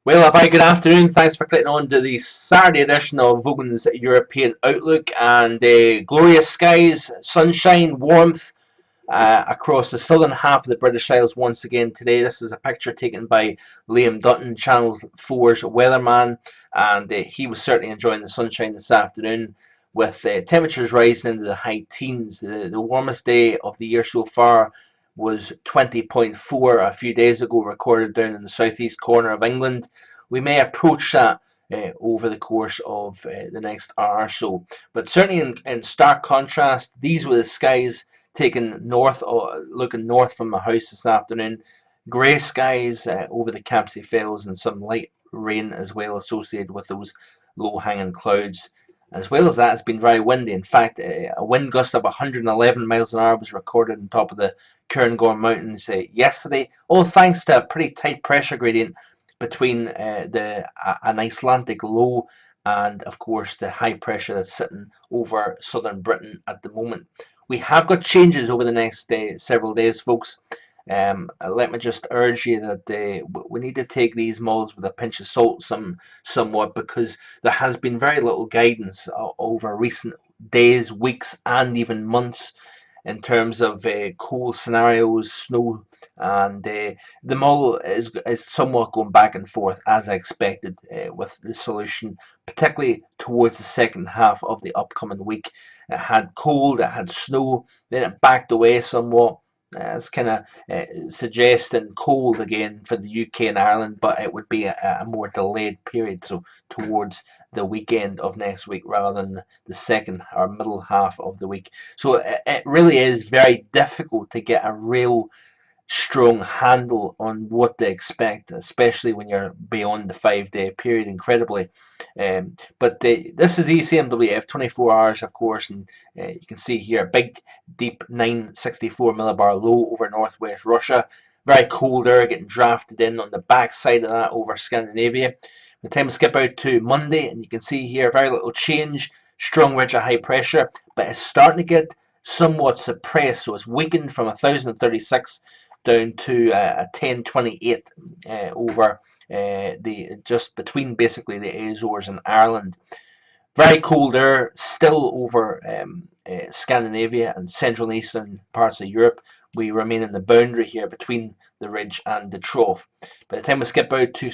Well, a very good afternoon. Thanks for clicking on to the Saturday edition of Vogan'S European Outlook and glorious skies, sunshine, warmth across the southern half of the British Isles once again today. This is a picture taken by Liam Dutton, Channel 4's weatherman, and he was certainly enjoying the sunshine this afternoon with temperatures rising into the high teens. The warmest day of the year so far was 20.4 a few days ago, recorded down in the southeast corner of England. We may approach that over the course of the next hour or so. But certainly in stark contrast, these were the skies taken north, looking north from my house this afternoon. Grey skies over the Campsie Fells and some light rain as well associated with those low-hanging clouds. As well as that, it's been very windy. In fact, a wind gust of 111 miles an hour was recorded on top of the Cairngorm Mountains yesterday, all thanks to a pretty tight pressure gradient between an Icelandic low and, of course, the high pressure that's sitting over southern Britain at the moment. We have got changes over the next several days, folks. Let me just urge you that we need to take these models with a pinch of salt somewhat, because there has been very little guidance over recent days, weeks, and even months in terms of cold scenarios, snow, and the model is somewhat going back and forth as I expected with the solution, particularly towards the second half of the upcoming week. It had cold, it had snow, then it backed away somewhat. It's kind of suggesting cold again for the UK and Ireland, but it would be a more delayed period, so towards the weekend of next week rather than the second or middle half of the week. So it really is very difficult to get a real strong handle on what they expect, especially when you're beyond the 5 day period, incredibly. But this is ECMWF 24 hours, of course, and you can see here a big, deep 964 millibar low over northwest Russia. Very cold air getting drafted in on the back side of that over Scandinavia. The time we skip out to Monday, and you can see here very little change. Strong ridge of high pressure, but it's starting to get somewhat suppressed, so it's weakened from 1036 down to a 1028 over the just between basically the Azores and Ireland. Very cold air still over Scandinavia and central and eastern parts of Europe. We remain in the boundary here between the ridge and the trough. By the time we skip out to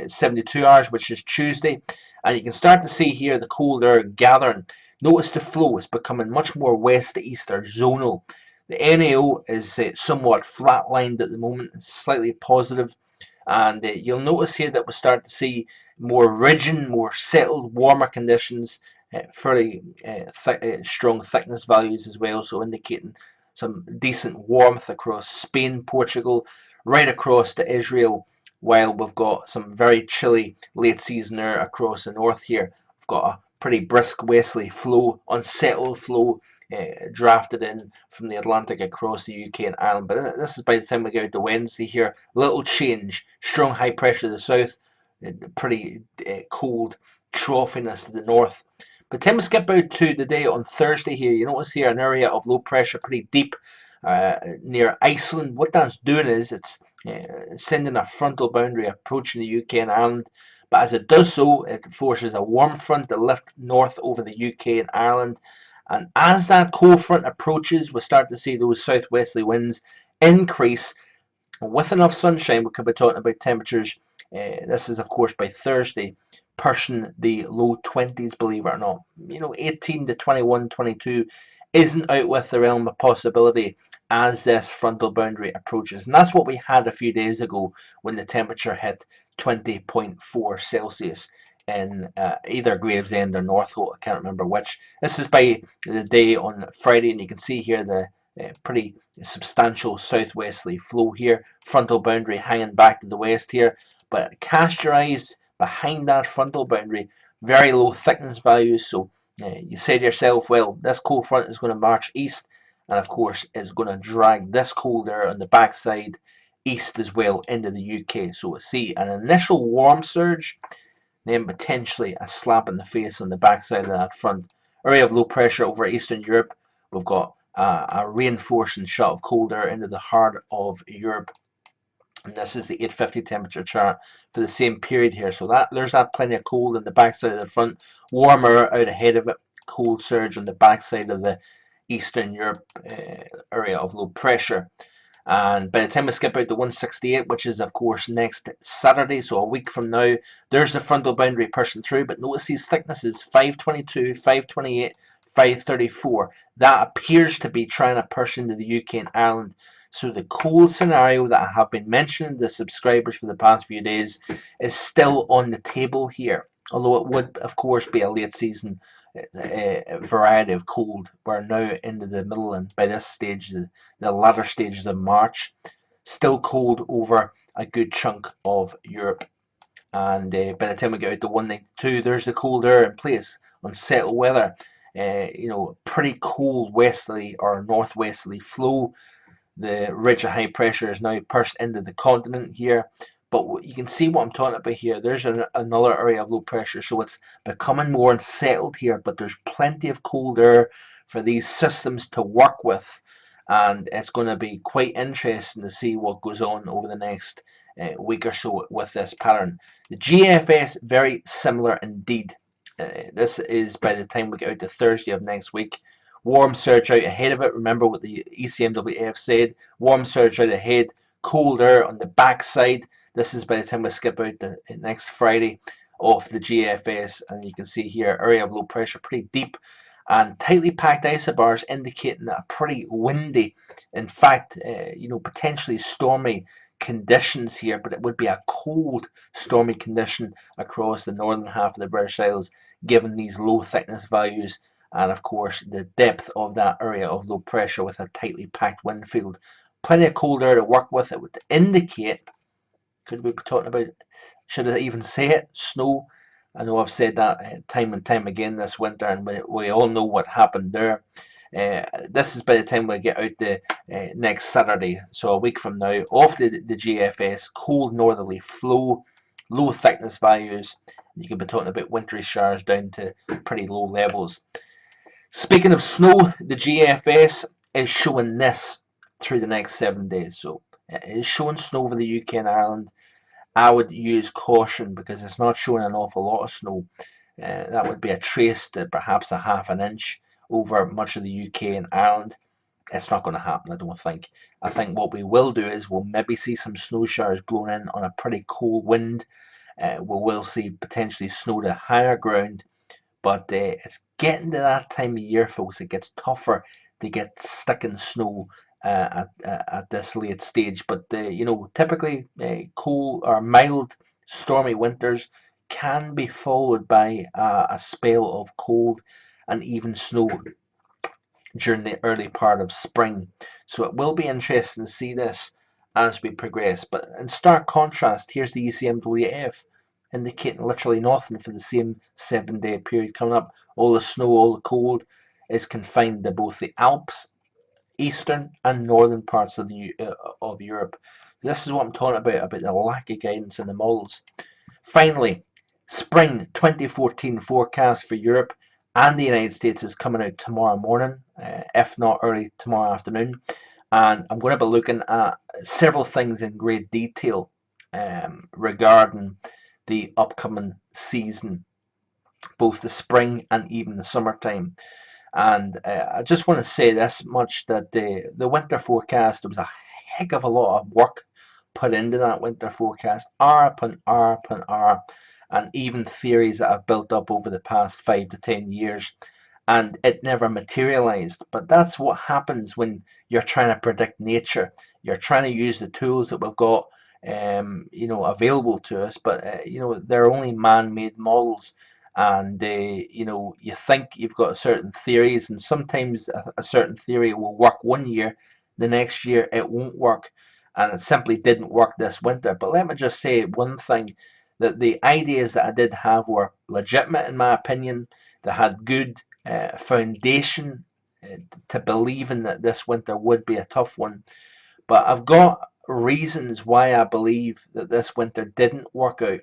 72 hours, which is Tuesday, and you can start to see here the cold air gathering. Notice the flow is becoming much more west to east or zonal. The NAO is somewhat flatlined at the moment, slightly positive, and you'll notice here that we start to see more rigid, more settled, warmer conditions, fairly strong thickness values as well, so indicating some decent warmth across Spain, Portugal, right across to Israel, while we've got some very chilly late season air across the north here. We've got a pretty brisk westerly flow, unsettled flow, drafted in from the Atlantic across the UK and Ireland. But this is by the time we get out to Wednesday here. Little change. Strong high pressure to the south. Pretty cold troughiness to the north. By the time we skip out to the day on Thursday here, you notice here an area of low pressure pretty deep near Iceland. What that's doing is it's sending a frontal boundary approaching the UK and Ireland. But as it does so, it forces a warm front to lift north over the UK and Ireland. And as that cold front approaches, we start to see those southwesterly winds increase. With enough sunshine, we could be talking about temperatures. This is, of course, by Thursday, pushing the low 20s, believe it or not. 18 to 21, 22 isn't out with the realm of possibility as this frontal boundary approaches. And that's what we had a few days ago when the temperature hit 20.4 Celsius in either Gravesend or Northolt. I can't remember which. This is by the day on Friday, and you can see here the pretty substantial southwesterly flow here. Frontal boundary hanging back to the west here. But cast your eyes behind that frontal boundary. Very low thickness values. So you say to yourself, well, this cold front is going to march east. And of course, it's going to drag this cold air on the backside east as well into the UK. So we see an initial warm surge, then potentially a slap in the face on the backside of that front. Area of low pressure over Eastern Europe. We've got a reinforcing shot of cold air into the heart of Europe. And this is the 850 temperature chart for the same period here. So that there's that plenty of cold in the backside of the front, warmer out ahead of it, cold surge on the backside of the Eastern Europe area of low pressure. And by the time we skip out to 168, which is of course next Saturday, so a week from now, there's the frontal boundary pushing through. But notice these thicknesses: 522, 528, 534. That appears to be trying to push into the UK and Ireland. So the cold scenario that I have been mentioning to the subscribers for the past few days is still on the table here. Although it would, of course, be a late season variety of cold. We're now into the middle, and by this stage, the latter stages of March, still cold over a good chunk of Europe. And by the time we get out to 192, there's the cold air in place, unsettled weather. Pretty cold westerly or northwesterly flow. The ridge of high pressure is now pushed into the continent here. But you can see what I'm talking about here. There's another area of low pressure, so it's becoming more unsettled here, but there's plenty of cold air for these systems to work with. And it's going to be quite interesting to see what goes on over the next week or so with this pattern. The GFS, very similar indeed. This is by the time we get out to Thursday of next week. Warm surge out ahead of it. Remember what the ECMWF said. Warm surge out ahead. Cold air on the backside. This is by the time we skip out the next Friday off the GFS. And you can see here, area of low pressure pretty deep. And tightly packed isobars indicating a pretty windy, in fact, potentially stormy conditions here. But it would be a cold, stormy condition across the northern half of the British Isles, given these low thickness values. And of course the depth of that area of low pressure with a tightly packed wind field. Plenty of cold air to work with. It would indicate, could we be talking about, should I even say it, snow? I know I've said that time and time again this winter, and we all know what happened there. This is by the time we get out the next Saturday, so a week from now, off the GFS, cold northerly flow, low thickness values. You could be talking about wintry showers down to pretty low levels. Speaking of snow, the GFS is showing this through the next 7 days. So it is showing snow over the UK and Ireland. I would use caution because it's not showing an awful lot of snow. That would be a trace to perhaps a half an inch over much of the UK and Ireland. It's not going to happen, I don't think. I think what we will do is we'll maybe see some snow showers blown in on a pretty cold wind. We will see potentially snow to higher ground. But it's getting to that time of year, folks. It gets tougher to get sticking snow at this late stage. But typically cool or mild, stormy winters can be followed by a spell of cold and even snow during the early part of spring. So it will be interesting to see this as we progress. But in stark contrast, here's the ECMWF indicating literally nothing for the same 7 day period coming up. All the snow, all the cold is confined to both the Alps, eastern and northern parts of Europe. This is what I'm talking about the lack of guidance in the models. Finally, spring 2014 forecast for Europe and the United States is coming out tomorrow morning, if not early tomorrow afternoon. And I'm going to be looking at several things in great detail regarding the upcoming season, both the spring and even the summertime. And I just want to say this much, that the winter forecast, there was a heck of a lot of work put into that winter forecast, hour upon hour upon hour, and even theories that I've built up over the past 5 to 10 years, and it never materialized. But that's what happens when you're trying to predict nature. You're trying to use the tools that we've got available to us, but they're only man-made models. And you think you've got certain theories, and sometimes a certain theory will work one year, the next year it won't work, and it simply didn't work this winter. But let me just say one thing, that the ideas that I did have were legitimate in my opinion. They had good foundation to believe in that this winter would be a tough one. But I've got reasons why I believe that this winter didn't work out,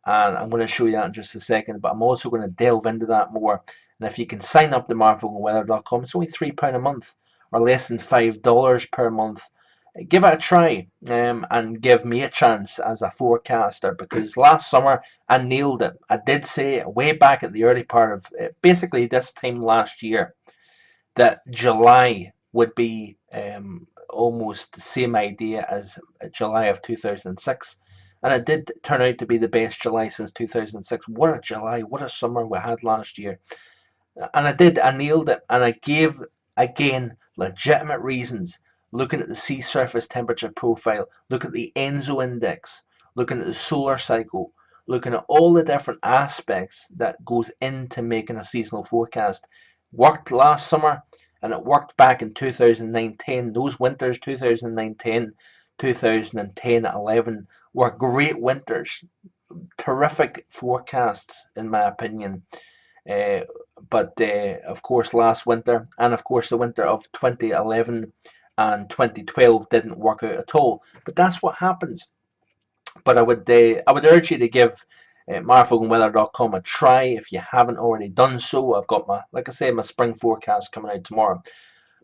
and I'm going to show you that in just a second. But I'm also going to delve into that more. And if you can sign up to markvoganweather.com, it's only £3 a month, or less than $5 per month. give it a try, and give me a chance as a forecaster, because last summer I nailed it. I did say way back at the early part of basically this time last year that July would be almost the same idea as July of 2006. And it did turn out to be the best July since 2006. What a July, what a summer we had last year. And I nailed it. And I gave, again, legitimate reasons. Looking at the sea surface temperature profile, look at the ENSO index, looking at the solar cycle, looking at all the different aspects that goes into making a seasonal forecast. Worked last summer, and it worked back in 2009-10. Those winters, 2009-10, 2010-11, were great winters. Terrific forecasts, in my opinion. Uh, but of course, last winter, and of course the winter of 2011 and 2012 didn't work out at all. But that's what happens. But I would urge you to give markvoganweather.com a try if you haven't already done so. I've got my, like I say, my spring forecast coming out tomorrow.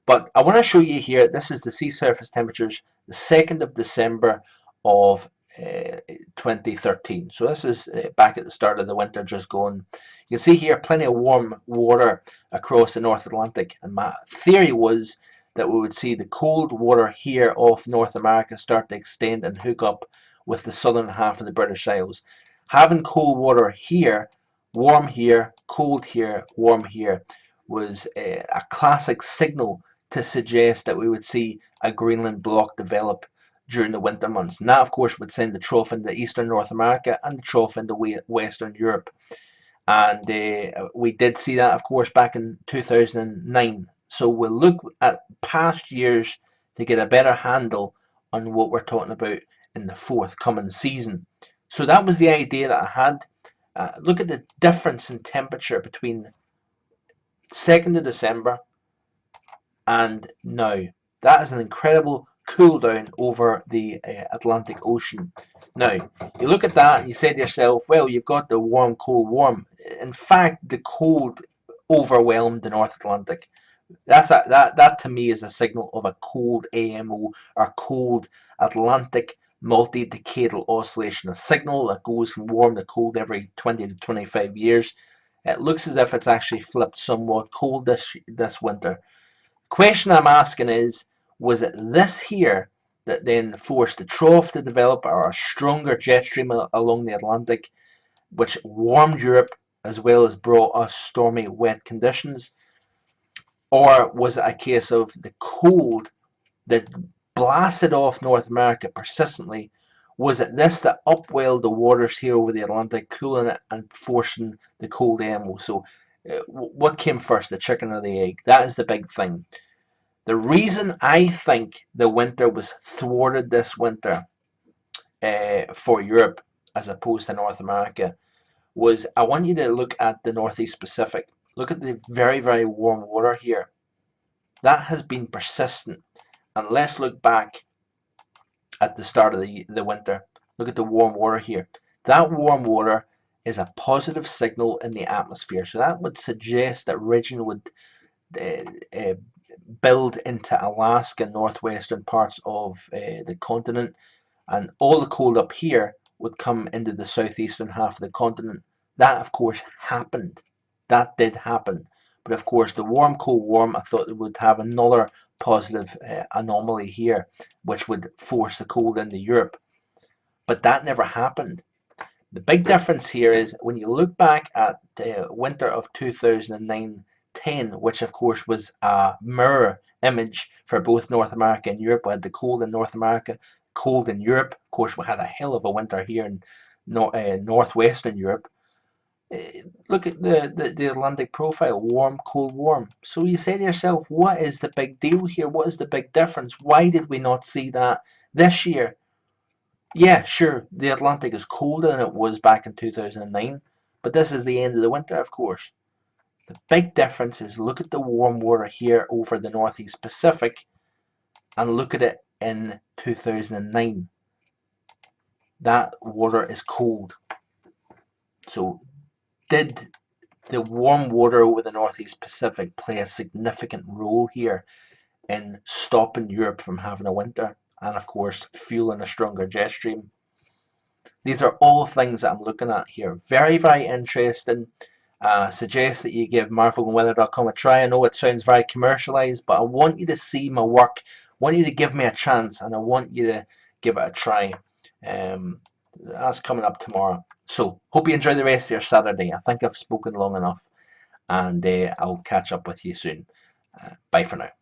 But I want to show you here, this is the sea surface temperatures, the 2nd of December of 2013. So this is back at the start of the winter just gone. You can see here plenty of warm water across the North Atlantic. And my theory was that we would see the cold water here off North America start to extend and hook up with the southern half of the British Isles. Having cold water here, warm here, cold here, warm here, was a classic signal to suggest that we would see a Greenland block develop during the winter months. And that, of course, would send the trough into eastern North America and the trough into Western Europe. And we did see that, of course, back in 2009. So we'll look at past years to get a better handle on what we're talking about in the forthcoming season. So that was the idea that I had. Look at the difference in temperature between 2nd of December and now. That is an incredible cool down over the Atlantic Ocean. Now, you look at that and you say to yourself, well, you've got the warm, cold, warm. In fact, the cold overwhelmed the North Atlantic. That to me is a signal of a cold AMO, or cold Atlantic multi-decadal oscillation, a signal that goes from warm to cold every 20 to 25 years. It looks as if it's actually flipped somewhat cold this winter. Question I'm asking is, was it this here that then forced the trough to develop, or a stronger jet stream along the Atlantic, which warmed Europe as well as brought us stormy, wet conditions? Or was it a case of the cold that blasted off North America persistently? Was it this that upwelled the waters here over the Atlantic, cooling it and forcing the cold AMO? So what came first, the chicken or the egg? That is the big thing. The reason I think the winter was thwarted this winter for Europe as opposed to North America was, I want you to look at the Northeast Pacific. Look at the very, very warm water here. That has been persistent. And let's look back at the start of the winter. Look at the warm water here. That warm water is a positive signal in the atmosphere. So that would suggest that region would uh, uh, build into Alaska, northwestern parts of the continent, and all the cold up here would come into the southeastern half of the continent. That, of course, happened. That did happen. But of course, the warm, cold, warm, I thought it would have another positive anomaly here, which would force the cold into Europe. But that never happened. The big difference here is when you look back at the winter of 2009-10, which of course was a mirror image for both North America and Europe. We had the cold in North America, cold in Europe. Of course, we had a hell of a winter here in northwestern Europe. Look at the Atlantic profile, warm, cold, warm. So you say to yourself, what is the big deal here? What is the big difference? Why did we not see that this year? Yeah, sure, the Atlantic is colder than it was back in 2009, but this is the end of the winter, of course. The big difference is, look at the warm water here over the Northeast Pacific and look at it in 2009. That water is cold. So did the warm water over the Northeast Pacific play a significant role here in stopping Europe from having a winter? and of course fueling a stronger jet stream. These are all things that I'm looking at here. Very, very interesting. Suggest that you give marvelweather.com a try. I know it sounds very commercialized, but I want you to see my work. I want you to give me a chance, and I want you to give it a try. That's coming up tomorrow. So, hope you enjoy the rest of your Saturday. I think I've spoken long enough, and I'll catch up with you soon. Bye for now.